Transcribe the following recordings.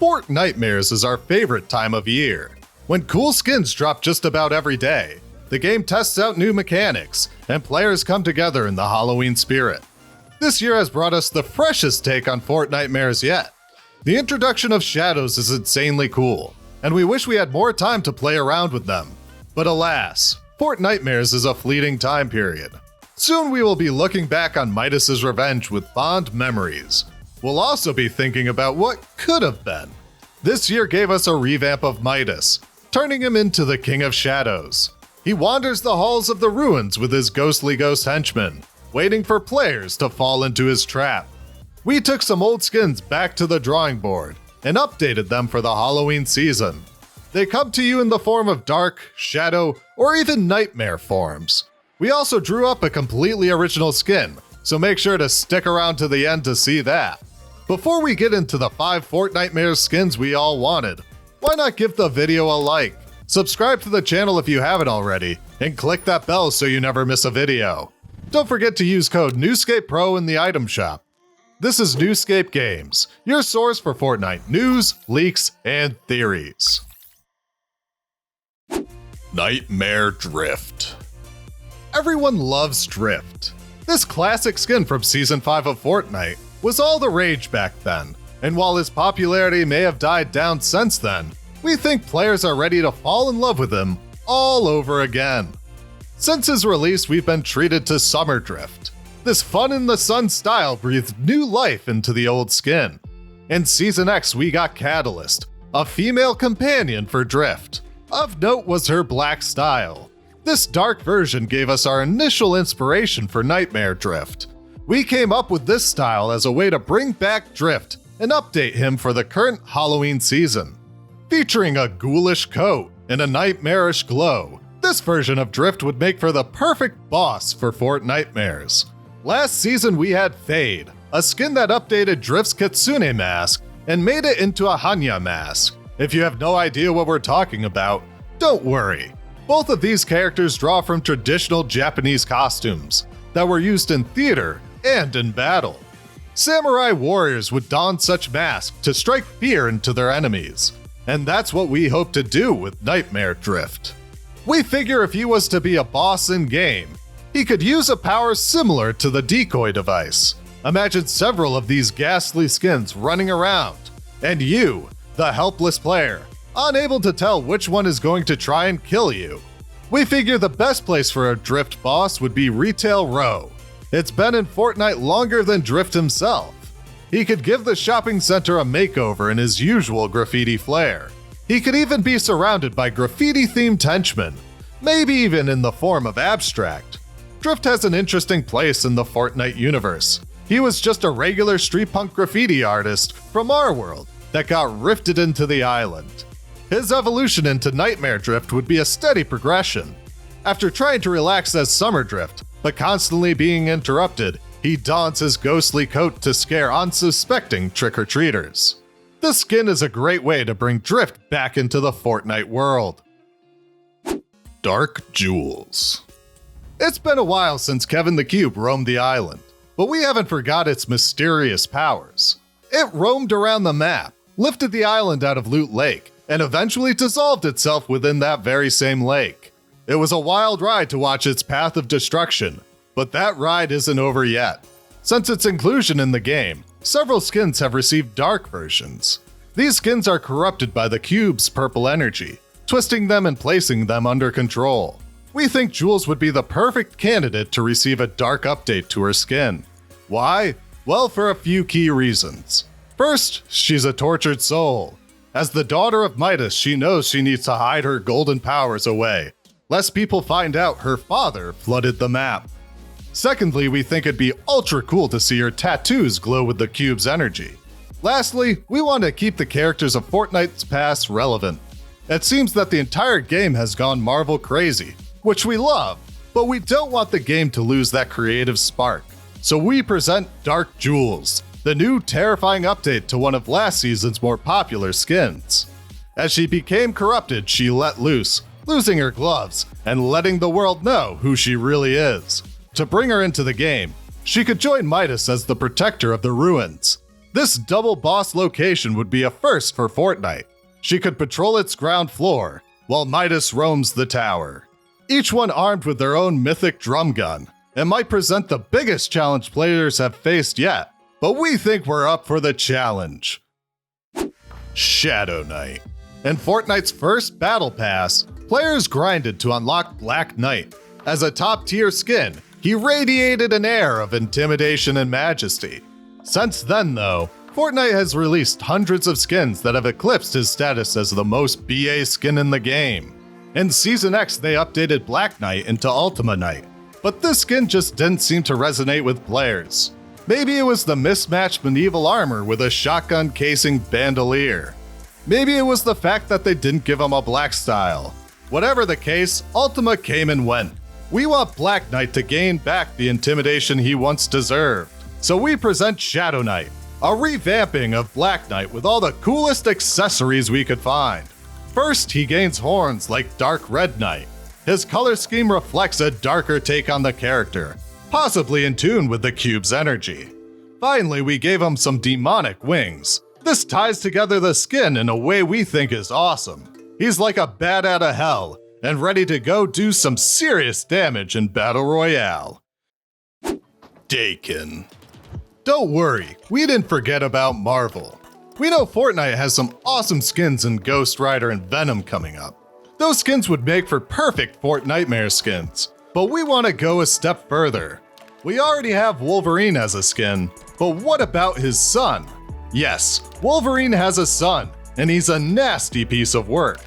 Fortnitemares is our favorite time of year. When cool skins drop just about every day, the game tests out new mechanics, and players come together in the Halloween spirit. This year has brought us the freshest take on Fortnitemares yet. The introduction of shadows is insanely cool, and we wish we had more time to play around with them. But alas, Fortnitemares is a fleeting time period. Soon we will be looking back on Midas' Revenge with fond memories. We'll also be thinking about what could have been. This year gave us a revamp of Midas, turning him into the King of Shadows. He wanders the halls of the ruins with his ghostly ghost henchmen, waiting for players to fall into his trap. We took some old skins back to the drawing board and updated them for the Halloween season. They come to you in the form of dark, shadow, or even nightmare forms. We also drew up a completely original skin, so make sure to stick around to the end to see that. Before we get into the 5 Fortnitemares skins we all wanted, why not give the video a like, subscribe to the channel if you haven't already, and click that bell so you never miss a video. Don't forget to use code NewScapePRO in the item shop. This is NewScapeGames, your source for Fortnite news, leaks, and theories. Nightmare Drift. Everyone loves Drift. This classic skin from Season 5 of Fortnite was all the rage back then, and while his popularity may have died down since then, we think players are ready to fall in love with him all over again. Since his release, we've been treated to Summer Drift. This fun in the sun style breathed new life into the old skin. In Season X, we got Catalyst, a female companion for Drift. Of note was her black style. This dark version gave us our initial inspiration for Nightmare Drift. We came up with this style as a way to bring back Drift and update him for the current Halloween season. Featuring a ghoulish coat and a nightmarish glow, this version of Drift would make for the perfect boss for Fortnitemares. Last season we had Fade, a skin that updated Drift's Kitsune mask and made it into a Hanya mask. If you have no idea what we're talking about, don't worry. Both of these characters draw from traditional Japanese costumes that were used in theater and in battle. Samurai warriors would don such masks to strike fear into their enemies, and that's what we hope to do with Nightmare Drift. We figure if he was to be a boss in-game, he could use a power similar to the decoy device. Imagine several of these ghastly skins running around, and you, the helpless player, unable to tell which one is going to try and kill you. We figure the best place for a Drift boss would be Retail Row. It's been in Fortnite longer than Drift himself. He could give the shopping center a makeover in his usual graffiti flair. He could even be surrounded by graffiti-themed henchmen, maybe even in the form of Abstract. Drift has an interesting place in the Fortnite universe. He was just a regular street punk graffiti artist from our world that got rifted into the island. His evolution into Nightmare Drift would be a steady progression. After trying to relax as Summer Drift, but constantly being interrupted, he dons his ghostly coat to scare unsuspecting trick-or-treaters. This skin is a great way to bring Drift back into the Fortnite world. Dark Jewels. It's been a while since Kevin the Cube roamed the island, but we haven't forgot its mysterious powers. It roamed around the map, lifted the island out of Loot Lake, and eventually dissolved itself within that very same lake. It was a wild ride to watch its path of destruction, but that ride isn't over yet. Since its inclusion in the game, several skins have received dark versions. These skins are corrupted by the cube's purple energy, twisting them and placing them under control. We think Jules would be the perfect candidate to receive a dark update to her skin. Why? Well, for a few key reasons. First, she's a tortured soul. As the daughter of Midas, she knows she needs to hide her golden powers away, lest people find out her father flooded the map. Secondly, we think it'd be ultra cool to see her tattoos glow with the cube's energy. Lastly, we want to keep the characters of Fortnite's past relevant. It seems that the entire game has gone Marvel crazy, which we love, but we don't want the game to lose that creative spark. So we present Dark Jewels, the new terrifying update to one of last season's more popular skins. As she became corrupted, she let loose, losing her gloves, and letting the world know who she really is. To bring her into the game, she could join Midas as the protector of the ruins. This double boss location would be a first for Fortnite. She could patrol its ground floor, while Midas roams the tower. Each one armed with their own mythic drum gun. It might present the biggest challenge players have faced yet, but we think we're up for the challenge. Shadow Knight. In Fortnite's first Battle Pass, players grinded to unlock Black Knight. As a top-tier skin, he radiated an air of intimidation and majesty. Since then, though, Fortnite has released hundreds of skins that have eclipsed his status as the most BA skin in the game. In Season X, they updated Black Knight into Ultima Knight, but this skin just didn't seem to resonate with players. Maybe it was the mismatched medieval armor with a shotgun casing bandolier. Maybe it was the fact that they didn't give him a black style. Whatever the case, Ultima came and went. We want Black Knight to gain back the intimidation he once deserved. So we present Shadow Knight, a revamping of Black Knight with all the coolest accessories we could find. First, he gains horns like Dark Red Knight. His color scheme reflects a darker take on the character, possibly in tune with the cube's energy. Finally, we gave him some demonic wings. This ties together the skin in a way we think is awesome. He's like a bat out of hell, and ready to go do some serious damage in Battle Royale. DAKEN. Don't worry, we didn't forget about Marvel. We know Fortnite has some awesome skins in Ghost Rider and Venom coming up. Those skins would make for perfect Fortnitemare skins, but we want to go a step further. We already have Wolverine as a skin, but what about his son? Yes, Wolverine has a son, and he's a nasty piece of work.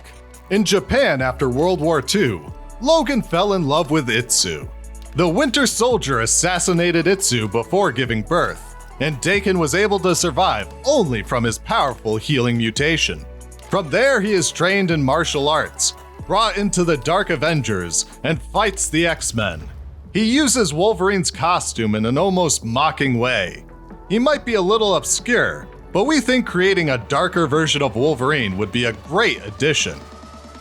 In Japan after World War II, Logan fell in love with Itsu. The Winter Soldier assassinated Itsu before giving birth, and DAKEN was able to survive only from his powerful healing mutation. From there, he is trained in martial arts, brought into the Dark Avengers, and fights the X-Men. He uses Wolverine's costume in an almost mocking way. He might be a little obscure, but we think creating a darker version of Wolverine would be a great addition.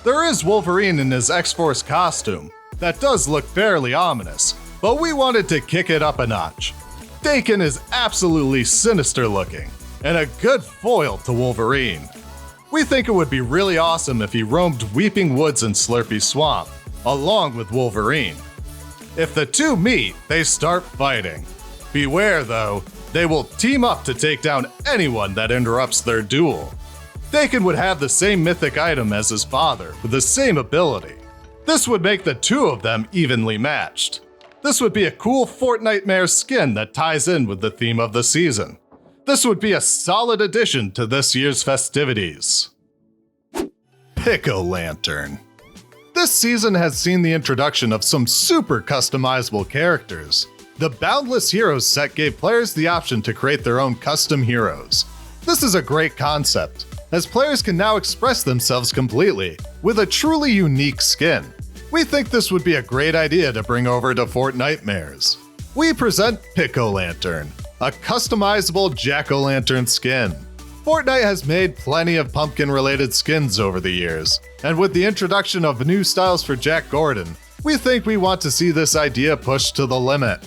There is Wolverine in his X-Force costume that does look fairly ominous, but we wanted to kick it up a notch. DAKEN is absolutely sinister looking, and a good foil to Wolverine. We think it would be really awesome if he roamed Weeping Woods and Slurpy Swamp, along with Wolverine. If the two meet, they start fighting. Beware though, they will team up to take down anyone that interrupts their duel. DAKEN would have the same mythic item as his father, with the same ability. This would make the two of them evenly matched. This would be a cool Fortnitemare skin that ties in with the theme of the season. This would be a solid addition to this year's festivities. Pick-o-Lantern. This season has seen the introduction of some super customizable characters. The Boundless Heroes set gave players the option to create their own custom heroes. This is a great concept, as players can now express themselves completely with a truly unique skin. We think this would be a great idea to bring over to Fortnitemares. We present Pick-o-Lantern, a customizable jack-o'-lantern skin. Fortnite has made plenty of pumpkin-related skins over the years, and with the introduction of new styles for Jack Gordon, we think we want to see this idea pushed to the limit.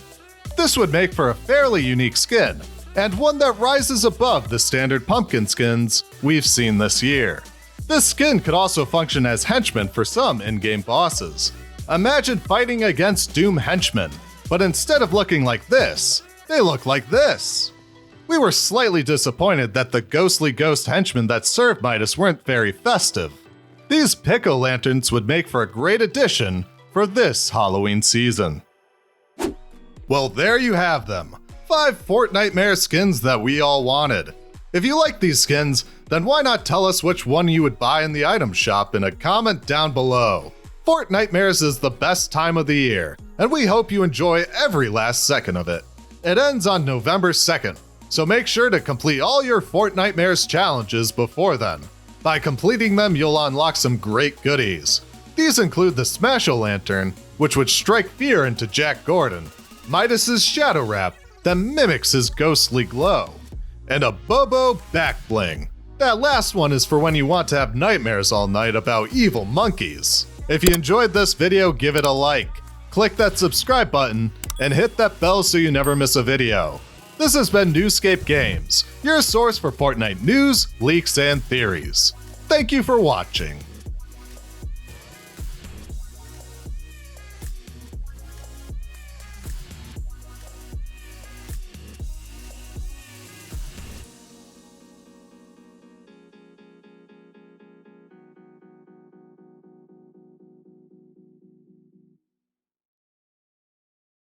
This would make for a fairly unique skin, and one that rises above the standard pumpkin skins we've seen this year. This skin could also function as henchmen for some in-game bosses. Imagine fighting against Doom henchmen, but instead of looking like this, they look like this. We were slightly disappointed that the ghostly ghost henchmen that served Midas weren't very festive. These Pick-o'-Lanterns would make for a great addition for this Halloween season. Well, there you have them. 5 Fortnitemare skins that we all wanted. If you like these skins, then why not tell us which one you would buy in the item shop in a comment down below. Fortnitemares is the best time of the year, and we hope you enjoy every last second of it. It ends on November 2nd, so make sure to complete all your Fortnitemares challenges before then. By completing them, you'll unlock some great goodies. These include the Smash-o'-Lantern, which would strike fear into Jack Gordon, Midas's Shadow Wrap that mimics his ghostly glow, and a Bobo back bling. That last one is for when you want to have nightmares all night about evil monkeys. If you enjoyed this video, give it a like, click that subscribe button, and hit that bell so you never miss a video. This has been NewScapeGames, your source for Fortnite news, leaks, and theories. Thank you for watching.